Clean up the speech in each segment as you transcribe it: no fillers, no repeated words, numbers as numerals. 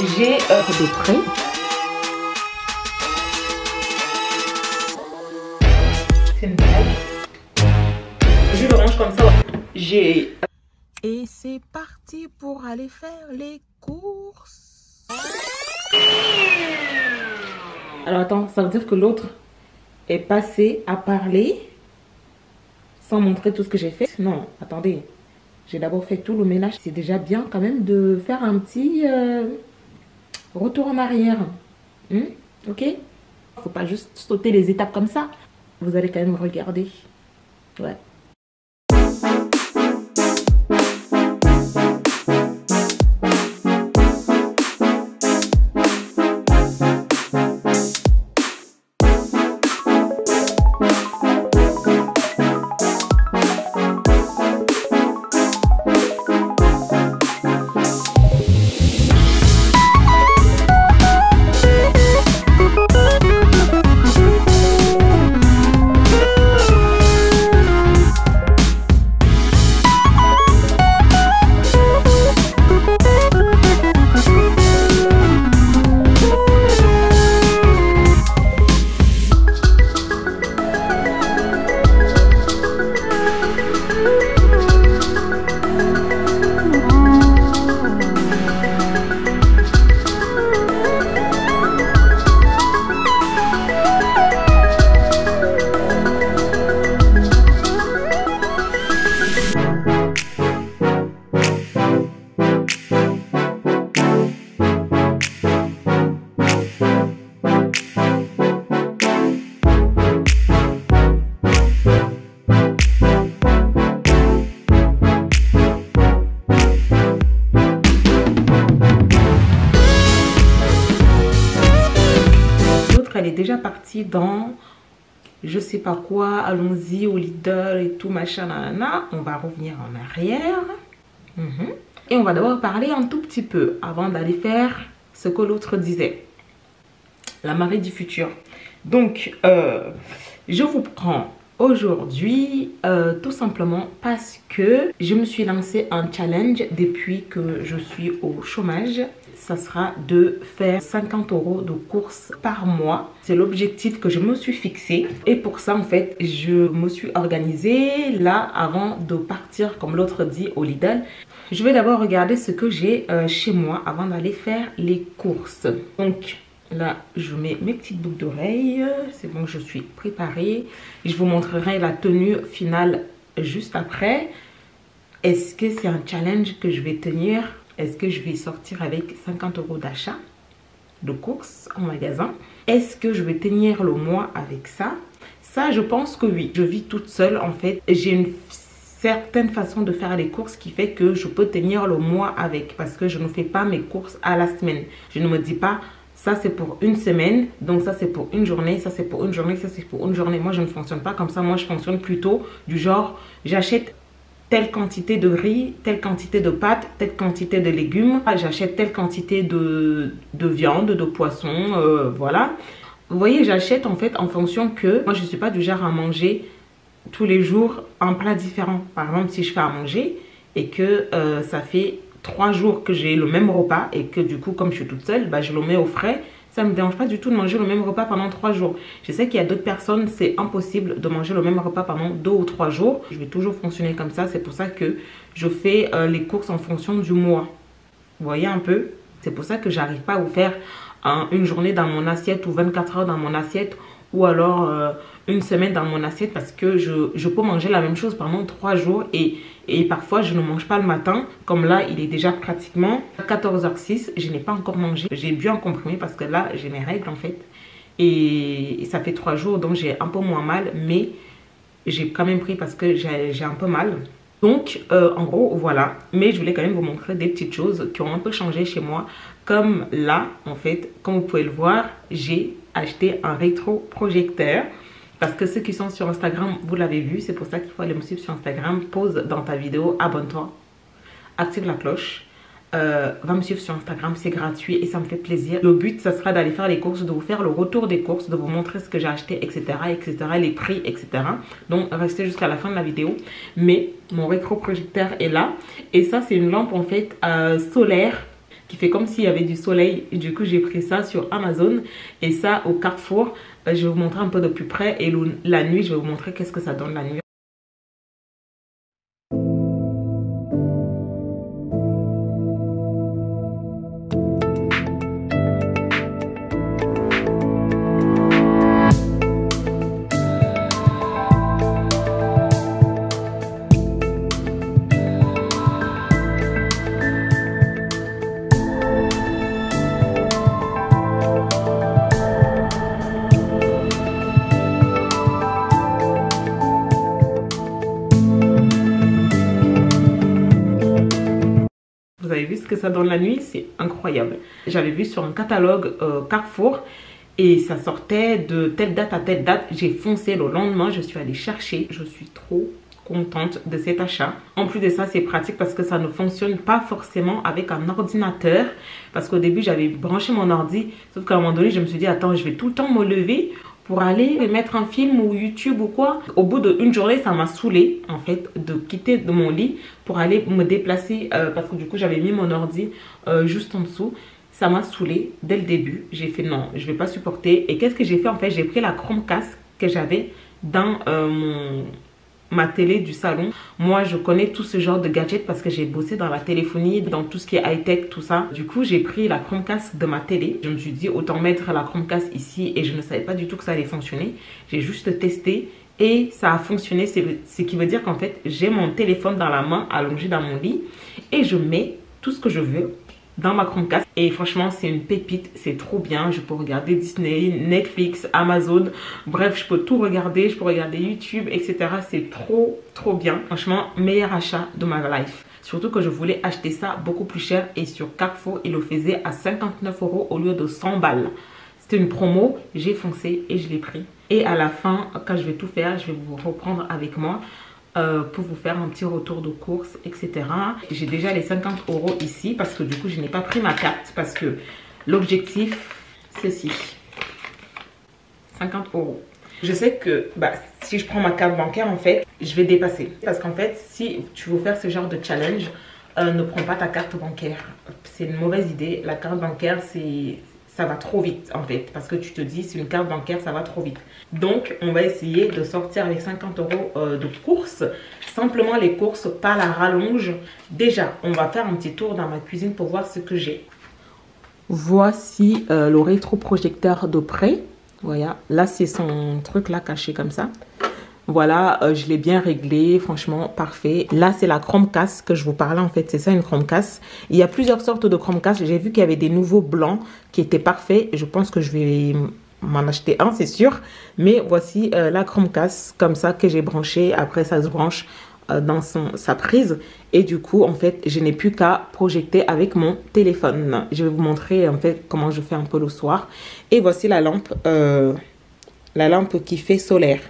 j'ai de près. C'est une blague. Jus d'orange comme ça. J'ai... Et c'est parti pour aller faire les courses. Alors attends, ça veut dire que l'autre est passé à parler sans montrer tout ce que j'ai fait. Non, attendez. J'ai d'abord fait tout le ménage. C'est déjà bien quand même de faire un petit retour en arrière. Ok? Faut pas juste sauter les étapes comme ça. Vous allez quand même regarder. Ouais. Elle est déjà partie dans je sais pas quoi, allons-y au Lidl et tout machin, nanana. On va revenir en arrière. Et on va d'abord parler un tout petit peu avant d'aller faire ce que l'autre disait. La marée du futur. Donc, je vous prends aujourd'hui tout simplement parce que je me suis lancé un challenge depuis que je suis au chômage. Ça sera de faire 50 € de courses par mois. C'est l'objectif que je me suis fixé. Et pour ça, en fait, je me suis organisée là avant de partir, comme l'autre dit, au Lidl. Je vais d'abord regarder ce que j'ai chez moi avant d'aller faire les courses. Donc là, je mets mes petites boucles d'oreilles. C'est bon, je suis préparée. Je vous montrerai la tenue finale juste après. Est-ce que c'est un challenge que je vais tenir ? Est-ce que je vais sortir avec 50 € d'achat de courses en magasin? Est-ce que je vais tenir le mois avec ça? Ça, je pense que oui. Je vis toute seule en fait. J'ai une certaine façon de faire les courses qui fait que je peux tenir le mois avec. Parce que je ne fais pas mes courses à la semaine. Je ne me dis pas... Ça, c'est pour une semaine. Donc, ça, c'est pour une journée. Ça, c'est pour une journée. Ça, c'est pour une journée. Moi, je ne fonctionne pas comme ça. Moi, je fonctionne plutôt du genre, j'achète telle quantité de riz, telle quantité de pâtes, telle quantité de légumes. J'achète telle quantité de viande, de poisson, voilà. Vous voyez, j'achète en fait en fonction que... Moi, je ne suis pas du genre à manger tous les jours un plat différent. Par exemple, si je fais à manger et que ça fait 3 jours que j'ai le même repas et que du coup, comme je suis toute seule, bah, je le mets au frais. Ça ne me dérange pas du tout de manger le même repas pendant 3 jours. Je sais qu'il y a d'autres personnes, c'est impossible de manger le même repas pendant 2 ou 3 jours. Je vais toujours fonctionner comme ça. C'est pour ça que je fais les courses en fonction du mois. Vous voyez un peu? C'est pour ça que j'arrive pas à vous faire une journée dans mon assiette ou 24 heures dans mon assiette ou alors une semaine dans mon assiette parce que je peux manger la même chose pendant 3 jours et parfois je ne mange pas le matin. Comme là, il est déjà pratiquement 14h06, je n'ai pas encore mangé. J'ai bu un comprimé parce que là, j'ai mes règles en fait. Et ça fait 3 jours donc j'ai un peu moins mal, mais j'ai quand même pris parce que j'ai un peu mal. Donc, en gros, voilà. Mais je voulais quand même vous montrer des petites choses qui ont un peu changé chez moi. Comme là, en fait, comme vous pouvez le voir, j'ai acheté un rétroprojecteur. Parce que ceux qui sont sur Instagram, vous l'avez vu. C'est pour ça qu'il faut aller me suivre sur Instagram. Pause dans ta vidéo, abonne-toi, active la cloche. Va me suivre sur Instagram, c'est gratuit et ça me fait plaisir. Le but, ça sera d'aller faire les courses, de vous faire le retour des courses, de vous montrer ce que j'ai acheté, etc., etc., les prix, etc. Donc, restez jusqu'à la fin de la vidéo. Mais mon rétroprojecteur est là. Et ça, c'est une lampe, en fait, solaire. qui fait comme s'il y avait du soleil. Et du coup, j'ai pris ça sur Amazon et ça au Carrefour. Je vais vous montrer un peu de plus près et la nuit, je vais vous montrer qu'est-ce que ça donne la nuit. Vous avez vu ce que ça donne la nuit? C'est incroyable. J'avais vu sur un catalogue Carrefour et ça sortait de telle date à telle date. J'ai foncé le lendemain, je suis allée chercher. Je suis trop contente de cet achat. En plus de ça, c'est pratique parce que ça ne fonctionne pas forcément avec un ordinateur. Parce qu'au début, j'avais branché mon ordi. Sauf qu'à un moment donné, je me suis dit, attends, je vais tout le temps me lever pour aller mettre un film ou YouTube ou quoi. Au bout d'une journée, ça m'a saoulée en fait de quitter de mon lit pour aller me déplacer parce que du coup j'avais mis mon ordi juste en dessous. Ça m'a saoulée dès le début. J'ai fait non, je vais pas supporter. Et qu'est-ce que j'ai fait en fait? J'ai pris la Chromecast que j'avais dans ma télé du salon. Moi, je connais tout ce genre de gadgets parce que j'ai bossé dans la téléphonie, dans tout ce qui est high-tech, tout ça. Du coup, j'ai pris la Chromecast de ma télé. Je me suis dit, autant mettre la Chromecast ici et je ne savais pas du tout que ça allait fonctionner. J'ai juste testé et ça a fonctionné. Ce qui veut dire qu'en fait, j'ai mon téléphone dans la main, allongé dans mon lit et je mets tout ce que je veux dans ma Chromecast et franchement c'est une pépite, c'est trop bien. Je peux regarder Disney, Netflix, Amazon, bref je peux tout regarder, je peux regarder YouTube, etc. C'est trop bien. Franchement, meilleur achat de ma life. Surtout que je voulais acheter ça beaucoup plus cher et sur Carrefour il le faisait à 59 € au lieu de 100 balles. C'était une promo, j'ai foncé et je l'ai pris. Et à la fin, quand je vais tout faire, je vais vous reprendre avec moi pour vous faire un petit retour de course, etc. J'ai déjà les 50 € ici parce que du coup je n'ai pas pris ma carte parce que l'objectif c'est ci, 50 €. Je sais que si je prends ma carte bancaire en fait je vais dépasser parce qu'en fait si tu veux faire ce genre de challenge ne prends pas ta carte bancaire, c'est une mauvaise idée. La carte bancaire ça va trop vite en fait parce que tu te dis c'est une carte bancaire, ça va trop vite. Donc on va essayer de sortir avec 50 € de courses, simplement les courses, pas la rallonge. Déjà on va faire un petit tour dans ma cuisine pour voir ce que j'ai. Voici le rétroprojecteur de près. Voilà, là c'est son truc là caché comme ça. Voilà, je l'ai bien réglé, franchement parfait. Là c'est la Chromecast que je vous parlais en fait, c'est ça une Chromecast. Il y a plusieurs sortes de Chromecast, j'ai vu qu'il y avait des nouveaux blancs qui étaient parfaits. Je pense que je vais m'en acheter un, c'est sûr. Mais voici la Chromecast comme ça que j'ai branché. Après ça se branche dans sa prise. Et du coup en fait je n'ai plus qu'à projeter avec mon téléphone. Je vais vous montrer en fait comment je fais un peu le soir. Et voici la lampe qui fait solaire.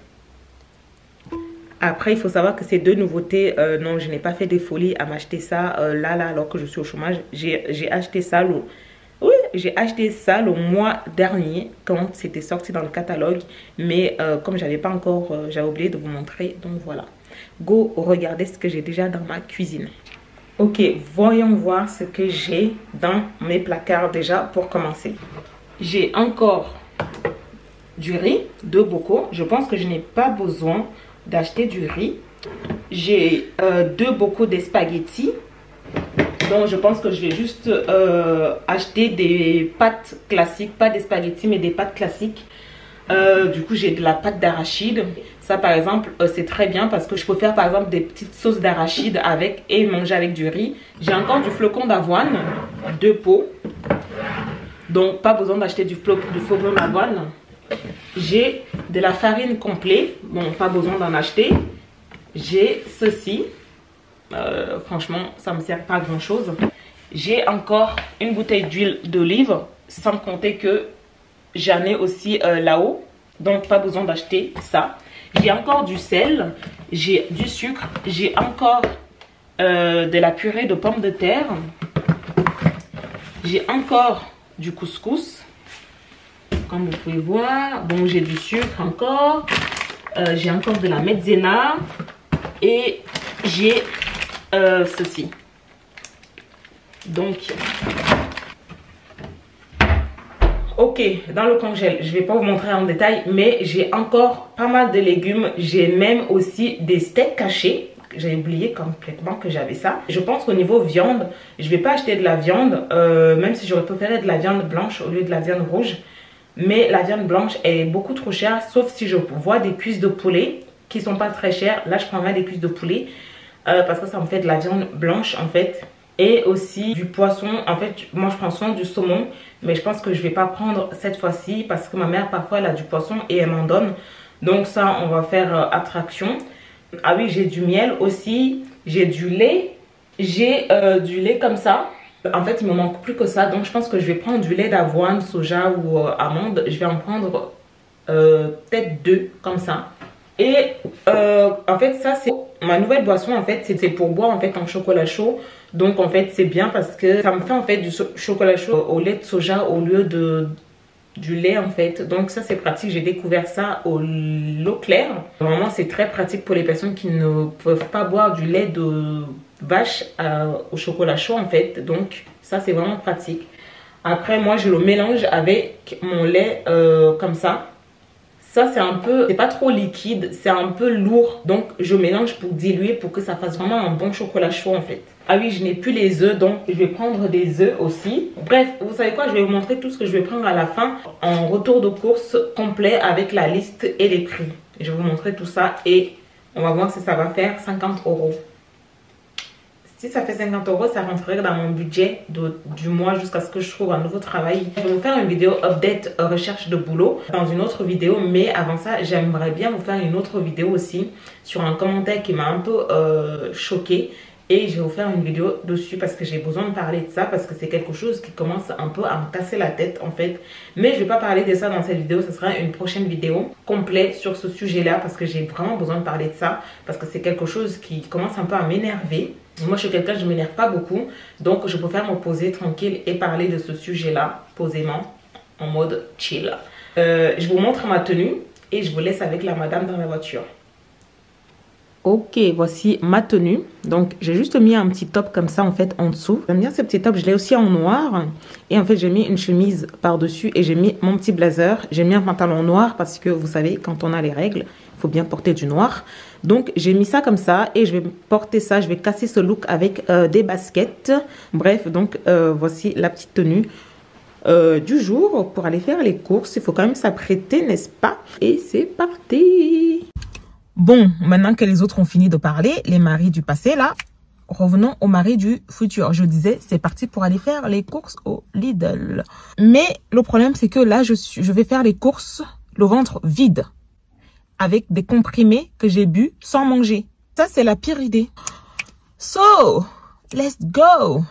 Après, il faut savoir que ces deux nouveautés, non, je n'ai pas fait des folies à m'acheter ça là, alors que je suis au chômage. J'ai acheté ça j'ai acheté ça le mois dernier quand c'était sorti dans le catalogue. Mais comme j'avais pas encore, j'avais oublié de vous montrer. Donc voilà. Go, regardez ce que j'ai déjà dans ma cuisine. Ok, voyons voir ce que j'ai dans mes placards déjà pour commencer. J'ai encore du riz, 2 bocaux. Je pense que je n'ai pas besoin d'acheter du riz. J'ai 2 bocaux de spaghettis. Donc je pense que je vais juste acheter des pâtes classiques, pas des spaghettis mais des pâtes classiques. Du coup j'ai de la pâte d'arachide. Ça par exemple c'est très bien parce que je peux faire par exemple des petites sauces d'arachide avec et manger avec du riz. J'ai encore du flocon d'avoine, 2 pots. Donc pas besoin d'acheter du flocon d'avoine. J'ai de la farine complète, bon pas besoin d'en acheter. J'ai ceci, franchement ça me sert pas à grand chose. J'ai encore une bouteille d'huile d'olive, sans compter que j'en ai aussi là-haut, donc pas besoin d'acheter ça. J'ai encore du sel, j'ai du sucre, j'ai encore de la purée de pommes de terre, j'ai encore du couscous. Comme vous pouvez voir, bon j'ai du sucre encore, j'ai encore de la maïzena et j'ai ceci. Donc Ok, dans le congèle, je vais pas vous montrer en détail, mais j'ai encore pas mal de légumes. J'ai même aussi des steaks cachés. J'ai oublié complètement que j'avais ça. Je pense qu'au niveau viande, je vais pas acheter de la viande, même si j'aurais préféré de la viande blanche au lieu de la viande rouge. Mais la viande blanche est beaucoup trop chère, sauf si je vois des cuisses de poulet qui sont pas très chères. Là, je prendrai des cuisses de poulet parce que ça me fait de la viande blanche en fait. Et aussi du poisson. En fait, moi je prends souvent du saumon, mais je pense que je vais pas prendre cette fois-ci parce que ma mère parfois elle a du poisson et elle m'en donne. Donc ça, on va faire attraction. Ah oui, j'ai du miel aussi, j'ai du lait. J'ai du lait comme ça. En fait, il me manque plus que ça. Donc je pense que je vais prendre du lait d'avoine, soja ou amande. Je vais en prendre peut-être 2 comme ça. Et en fait, ça c'est ma nouvelle boisson. En fait, c'est pour boire en fait en chocolat chaud. Donc en fait c'est bien parce que ça me fait en fait du chocolat chaud au lait de soja au lieu du lait en fait. Donc ça c'est pratique, j'ai découvert ça au Leclerc. Vraiment c'est très pratique pour les personnes qui ne peuvent pas boire du lait de vache au chocolat chaud en fait. Donc ça c'est vraiment pratique. Après moi je le mélange avec mon lait comme ça. Ça c'est un peu, c'est pas trop liquide, c'est un peu lourd. Donc je mélange pour diluer pour que ça fasse vraiment un bon chocolat chaud en fait. Ah oui, je n'ai plus les œufs, donc je vais prendre des œufs aussi. Bref, vous savez quoi, je vais vous montrer tout ce que je vais prendre à la fin en retour de course complet avec la liste et les prix. Je vais vous montrer tout ça et on va voir si ça va faire 50 €. Si ça fait 50 €, ça rentrerait dans mon budget du mois jusqu'à ce que je trouve un nouveau travail. Je vais vous faire une vidéo update recherche de boulot dans une autre vidéo. Mais avant ça, j'aimerais bien vous faire une autre vidéo aussi sur un commentaire qui m'a un peu choqué. Et je vais vous faire une vidéo dessus parce que j'ai besoin de parler de ça. Parce que c'est quelque chose qui commence un peu à me casser la tête en fait. Mais je ne vais pas parler de ça dans cette vidéo. Ce sera une prochaine vidéo complète sur ce sujet-là. Parce que j'ai vraiment besoin de parler de ça. Parce que c'est quelque chose qui commence un peu à m'énerver. Moi je suis quelqu'un, je ne m'énerve pas beaucoup. Donc je préfère me poser tranquille et parler de ce sujet-là posément. En mode chill. Je vous montre ma tenue. Et je vous laisse avec la madame dans la voiture. Ok, voici ma tenue. Donc, j'ai juste mis un petit top comme ça, en fait, en dessous. J'aime bien ce petit top. Je l'ai aussi en noir. Et en fait, j'ai mis une chemise par-dessus et j'ai mis mon petit blazer. J'ai mis un pantalon noir parce que, vous savez, quand on a les règles, il faut bien porter du noir. Donc, j'ai mis ça comme ça et je vais porter ça. Je vais casser ce look avec des baskets. Bref, donc, voici la petite tenue du jour pour aller faire les courses. Il faut quand même s'apprêter, n'est-ce pas? Et c'est parti! Bon, maintenant que les autres ont fini de parler, les maris du passé là, revenons aux maris du futur. Je disais, c'est parti pour aller faire les courses au Lidl. Mais le problème, c'est que là, je vais faire les courses le ventre vide. Avec des comprimés que j'ai bu sans manger. Ça, c'est la pire idée. So, let's go!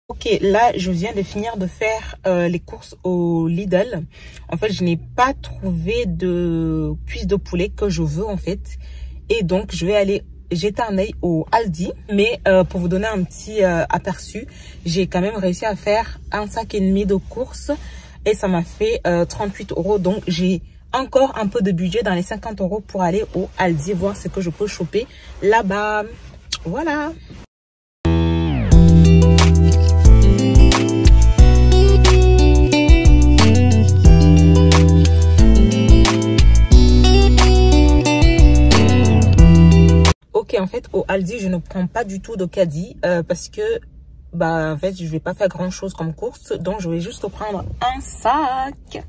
Ok, là, je viens de finir de faire les courses au Lidl. En fait, je n'ai pas trouvé de cuisse de poulet que je veux, en fait. Et donc, je vais aller jeter un œil au Aldi. Mais pour vous donner un petit aperçu, j'ai quand même réussi à faire un sac et demi de courses. Et ça m'a fait 38 €. Donc, j'ai encore un peu de budget dans les 50 € pour aller au Aldi, voir ce que je peux choper là-bas. Voilà. Ok, en fait, au Aldi, je ne prends pas du tout de caddie parce que, en fait, je vais pas faire grand chose comme course. Donc, je vais juste prendre un sac.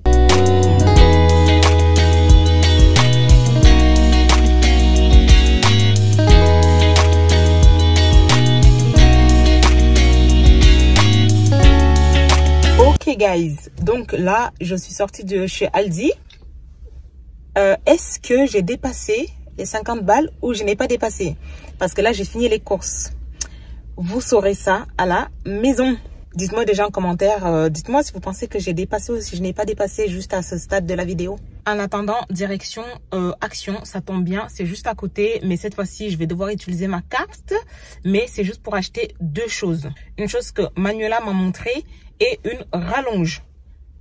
Ok, guys. Donc là, je suis sortie de chez Aldi. Est-ce que j'ai dépassé les 50 balles ou je n'ai pas dépassé? parce que là, j'ai fini les courses. Vous saurez ça à la maison. Dites-moi déjà en commentaire, dites-moi si vous pensez que j'ai dépassé ou si je n'ai pas dépassé juste à ce stade de la vidéo. En attendant, direction Action, ça tombe bien, c'est juste à côté. Mais cette fois-ci, je vais devoir utiliser ma carte. Mais c'est juste pour acheter deux choses. Une chose que Manuela m'a montré et une rallonge.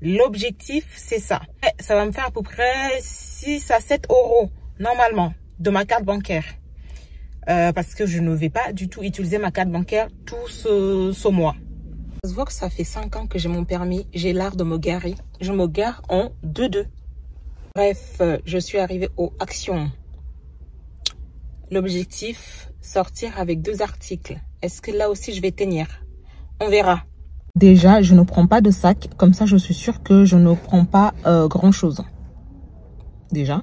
L'objectif, c'est ça. Ça va me faire à peu près 6 à 7 euros normalement de ma carte bancaire. Parce que je ne vais pas du tout utiliser ma carte bancaire tout ce mois. Ça se voit que ça fait 5 ans que j'ai mon permis. J'ai l'art de me garer. Je me gare en 2-2. Bref, je suis arrivée aux Actions. L'objectif, sortir avec 2 articles. Est-ce que là aussi je vais tenir? On verra. Déjà, je ne prends pas de sac. Comme ça, je suis sûre que je ne prends pas grand-chose. Déjà.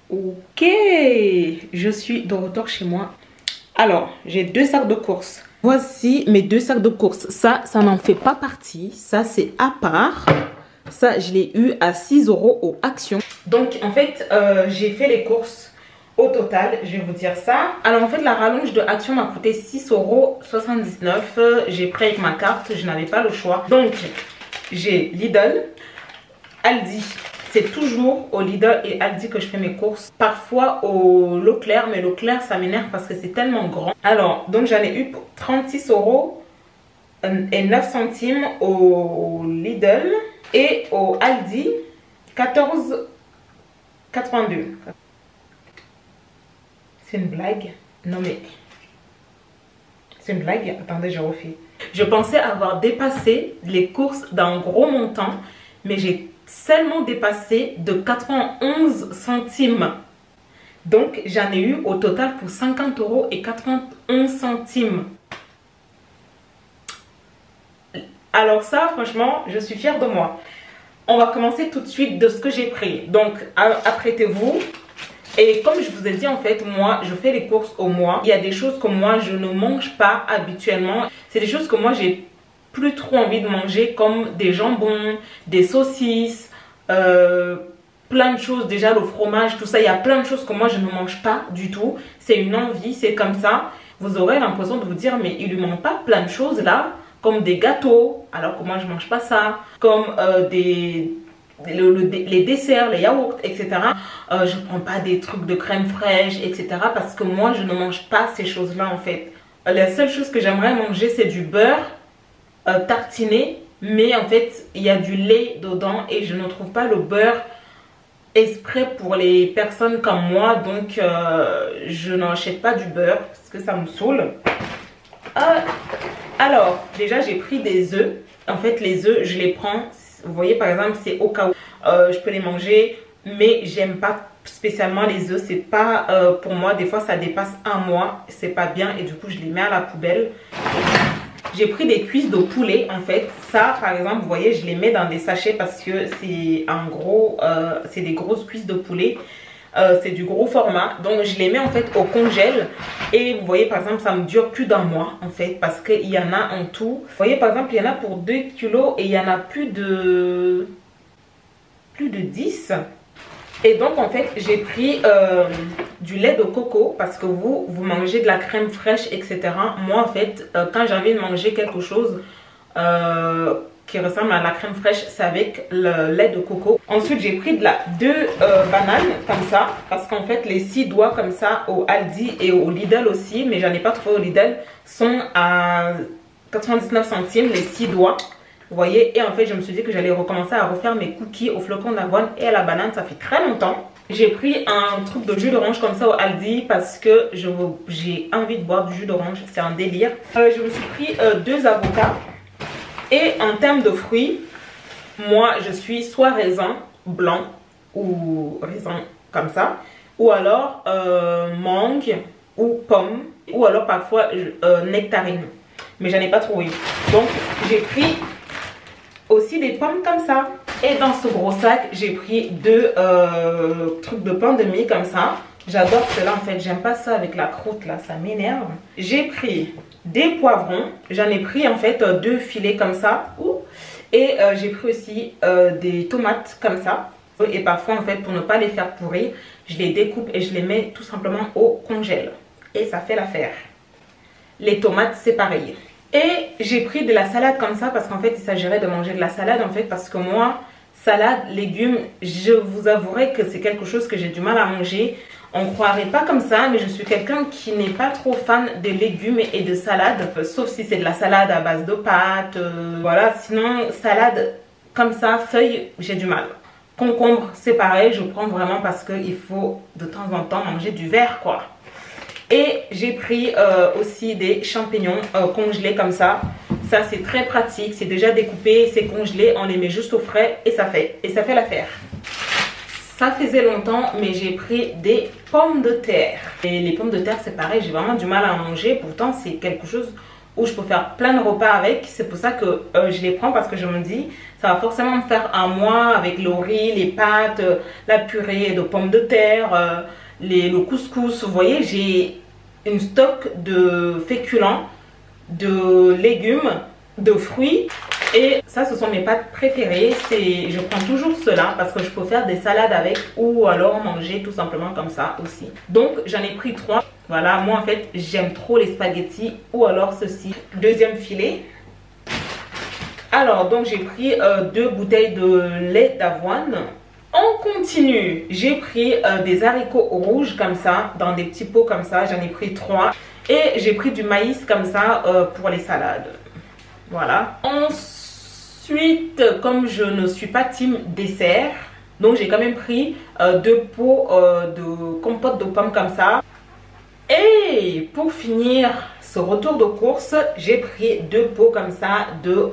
Ok, je suis de retour chez moi. Alors, j'ai 2 sacs de courses. Voici mes 2 sacs de courses. Ça n'en fait pas partie. Ça, c'est à part. Ça, je l'ai eu à 6 euros aux Actions. Donc, en fait, j'ai fait les courses au total. Je vais vous dire ça. Alors, en fait, la rallonge de Action m'a coûté 6,79 €. J'ai pris avec ma carte. Je n'avais pas le choix. Donc, j'ai Lidl, Aldi. C'est toujours au Lidl et Aldi que je fais mes courses. Parfois au Leclerc, mais Leclerc ça m'énerve parce que c'est tellement grand. Alors, donc j'en ai eu pour 36 € et 9 centimes au Lidl et au Aldi 14,82 €. C'est une blague? Non mais... C'est une blague? Attendez, je refais. Je pensais avoir dépassé les courses d'un gros montant, mais j'ai seulement dépassé de 91 centimes. Donc, j'en ai eu au total pour 50 € et 91 centimes. Alors ça, franchement, je suis fière de moi. On va commencer tout de suite de ce que j'ai pris. Donc, apprêtez-vous. Et comme je vous ai dit, en fait, moi, je fais les courses au mois. Il y a des choses que moi, je ne mange pas habituellement. C'est des choses que moi, j'ai plus trop envie de manger, comme des jambons, des saucisses, plein de choses. Déjà le fromage, tout ça, il y a plein de choses que moi je ne mange pas du tout. C'est une envie, c'est comme ça. Vous aurez l'impression de vous dire, mais il lui manque pas plein de choses là, comme des gâteaux, alors que moi je mange pas ça, comme les desserts, les yaourts, etc. Je prends pas des trucs de crème fraîche, etc. parce que moi je ne mange pas ces choses là en fait. La seule chose que j'aimerais manger, c'est du beurre tartiné, mais en fait il y a du lait dedans et je ne trouve pas le beurre exprès pour les personnes comme moi, donc je n'achète pas du beurre parce que ça me saoule. Alors déjà j'ai pris des œufs. En fait les œufs je les prends, vous voyez par exemple, c'est au cas où je peux les manger, mais j'aime pas spécialement les œufs, c'est pas pour moi. Des fois ça dépasse un mois, c'est pas bien et du coup je les mets à la poubelle. J'ai pris des cuisses de poulet en fait. Ça par exemple, vous voyez, je les mets dans des sachets parce que c'est en gros, c'est des grosses cuisses de poulet. C'est du gros format. Donc je les mets en fait au congèle. Et vous voyez par exemple, ça me dure plus d'un mois en fait. Parce qu'il y en a en tout. Vous voyez par exemple, il y en a pour 2 kilos et il y en a plus de 10. Et donc en fait j'ai pris du lait de coco parce que vous mangez de la crème fraîche, etc. Moi en fait quand j'ai envie de manger quelque chose qui ressemble à la crème fraîche, c'est avec le lait de coco. Ensuite j'ai pris deux bananes comme ça parce qu'en fait les 6 doigts comme ça au Aldi et au Lidl aussi, mais j'en ai pas trouvé au Lidl, sont à 99 centimes les 6 doigts. Vous voyez, et en fait je me suis dit que j'allais recommencer à refaire mes cookies au flocon d'avoine et à la banane. Ça fait très longtemps. J'ai pris un truc de jus d'orange comme ça au Aldi parce que j'ai envie de boire du jus d'orange, c'est un délire. Je me suis pris 2 avocats. Et en termes de fruits, moi je suis soit raisin blanc ou raisin comme ça, ou alors mangue ou pomme, ou alors parfois nectarine, mais j'en ai pas trouvé. Donc j'ai pris aussi des pommes comme ça. Et dans ce gros sac j'ai pris 2 trucs de pain de mie comme ça. J'adore cela en fait, j'aime pas ça avec la croûte là, ça m'énerve. J'ai pris des poivrons, j'en ai pris en fait 2 filets comme ça. Et j'ai pris aussi des tomates comme ça. Et parfois en fait pour ne pas les faire pourrir, je les découpe et je les mets tout simplement au congèle. Et ça fait l'affaire. Les tomates c'est pareil. Et j'ai pris de la salade comme ça parce qu'en fait il s'agirait de manger de la salade en fait parce que moi, salade, légumes, je vous avouerai que c'est quelque chose que j'ai du mal à manger. On ne croirait pas comme ça, mais je suis quelqu'un qui n'est pas trop fan des légumes et de salade, sauf si c'est de la salade à base de pâtes, voilà. Sinon, salade comme ça, feuille, j'ai du mal. Concombre, c'est pareil, je prends vraiment parce qu'il faut de temps en temps manger du vert, quoi. Et j'ai pris aussi des champignons congelés comme ça. Ça, c'est très pratique, c'est déjà découpé, c'est congelé, on les met juste au frais et ça fait l'affaire. Ça faisait longtemps, mais j'ai pris des pommes de terre. Et les pommes de terre, c'est pareil, j'ai vraiment du mal à en manger. Pourtant, c'est quelque chose où je peux faire plein de repas avec. C'est pour ça que je les prends parce que je me dis, ça va forcément me faire un mois avec le riz, les pâtes, la purée de pommes de terre, le couscous. Vous voyez, j'ai une stock de féculents, de légumes, de fruits. Et ça, ce sont mes pâtes préférées. Je prends toujours cela parce que je peux faire des salades avec ou alors manger tout simplement comme ça aussi. Donc, j'en ai pris 3. Voilà, moi en fait, j'aime trop les spaghettis ou alors ceci. Deuxième filet. Alors, donc j'ai pris 2 bouteilles de lait d'avoine. On continue. J'ai pris des haricots rouges comme ça, dans des petits pots comme ça. J'en ai pris 3. Et j'ai pris du maïs comme ça pour les salades. Voilà. Ensuite, comme je ne suis pas team dessert, donc j'ai quand même pris 2 pots de compote de pommes comme ça. Et pour finir ce retour de course, j'ai pris 2 pots comme ça de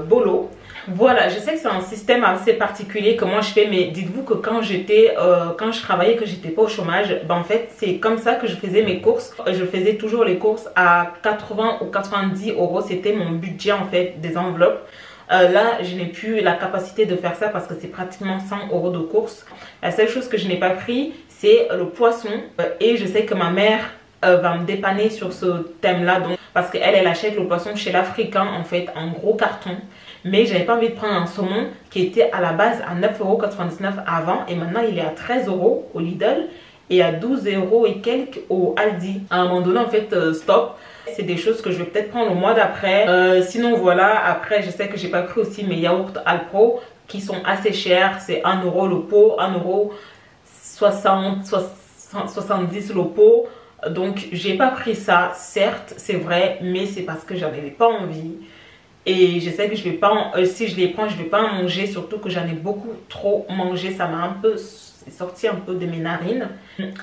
bolo. Voilà, je sais que c'est un système assez particulier que moi je fais, mais dites-vous que quand je travaillais, que j'étais pas au chômage, ben en fait c'est comme ça que je faisais mes courses. Je faisais toujours les courses à 80 ou 90 euros, c'était mon budget en fait des enveloppes. Là, je n'ai plus la capacité de faire ça parce que c'est pratiquement 100 euros de course. La seule chose que je n'ai pas pris, c'est le poisson. Et je sais que ma mère va me dépanner sur ce thème-là. Parce qu'elle achète le poisson chez l'Africain, en fait, en gros carton. Mais j'avais pas envie de prendre un saumon qui était à la base à 9,99 € avant. Et maintenant, il est à 13 € au Lidl et à 12 € et quelques au Aldi. À un moment donné, en fait, stop. C'est des choses que je vais peut-être prendre au mois d'après. Sinon, voilà. Après, je sais que j'ai pas pris aussi mes yaourts Alpro qui sont assez chers. C'est 1 € le pot, 1,60 €, 70 le pot. Donc, j'ai pas pris ça. Certes, c'est vrai, mais c'est parce que j'en avais pas envie. Et je sais que je vais pas, si je les prends, je vais pas en manger. Surtout que j'en ai beaucoup trop mangé. Ça m'a un peu sorti un peu de mes narines.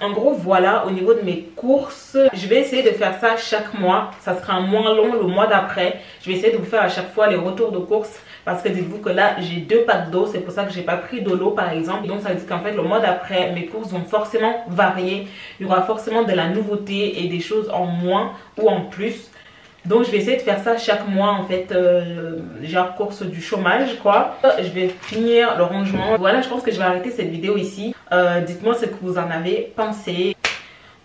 En gros, voilà, au niveau de mes courses, je vais essayer de faire ça chaque mois. Ça sera moins long le mois d'après. Je vais essayer de vous faire à chaque fois les retours de courses. Parce que dites-vous que là, j'ai 2 packs d'eau. C'est pour ça que j'ai pas pris de l'eau par exemple. Donc ça veut dire qu'en fait, le mois d'après, mes courses vont forcément varier. Il y aura forcément de la nouveauté et des choses en moins ou en plus. Donc je vais essayer de faire ça chaque mois en fait, genre course du chômage quoi. Je vais finir le rangement. Voilà, je pense que je vais arrêter cette vidéo ici. Dites-moi ce que vous en avez pensé.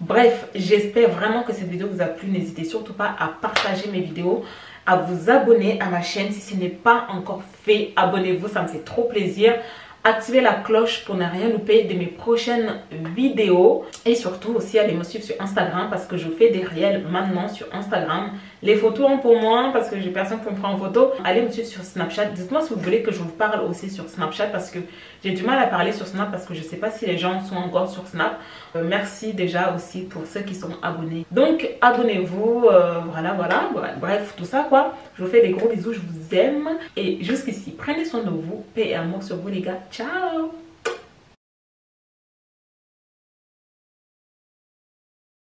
Bref, j'espère vraiment que cette vidéo vous a plu. N'hésitez surtout pas à partager mes vidéos, à vous abonner à ma chaîne. Si ce n'est pas encore fait, abonnez-vous, ça me fait trop plaisir. Activez la cloche pour ne rien louper de mes prochaines vidéos. Et surtout aussi allez me suivre sur Instagram parce que je fais des réels maintenant sur Instagram. Les photos un peu moins parce que j'ai personne qui me prend en photo. Allez me suivre sur Snapchat. Dites-moi si vous voulez que je vous parle aussi sur Snapchat parce que j'ai du mal à parler sur Snap parce que je ne sais pas si les gens sont encore sur Snap. Merci déjà aussi pour ceux qui sont abonnés. Donc abonnez-vous, voilà. Bref, tout ça quoi. Je vous fais des gros bisous, je vous aime. Et jusqu'ici, prenez soin de vous. Paix et amour sur vous les gars. Ciao!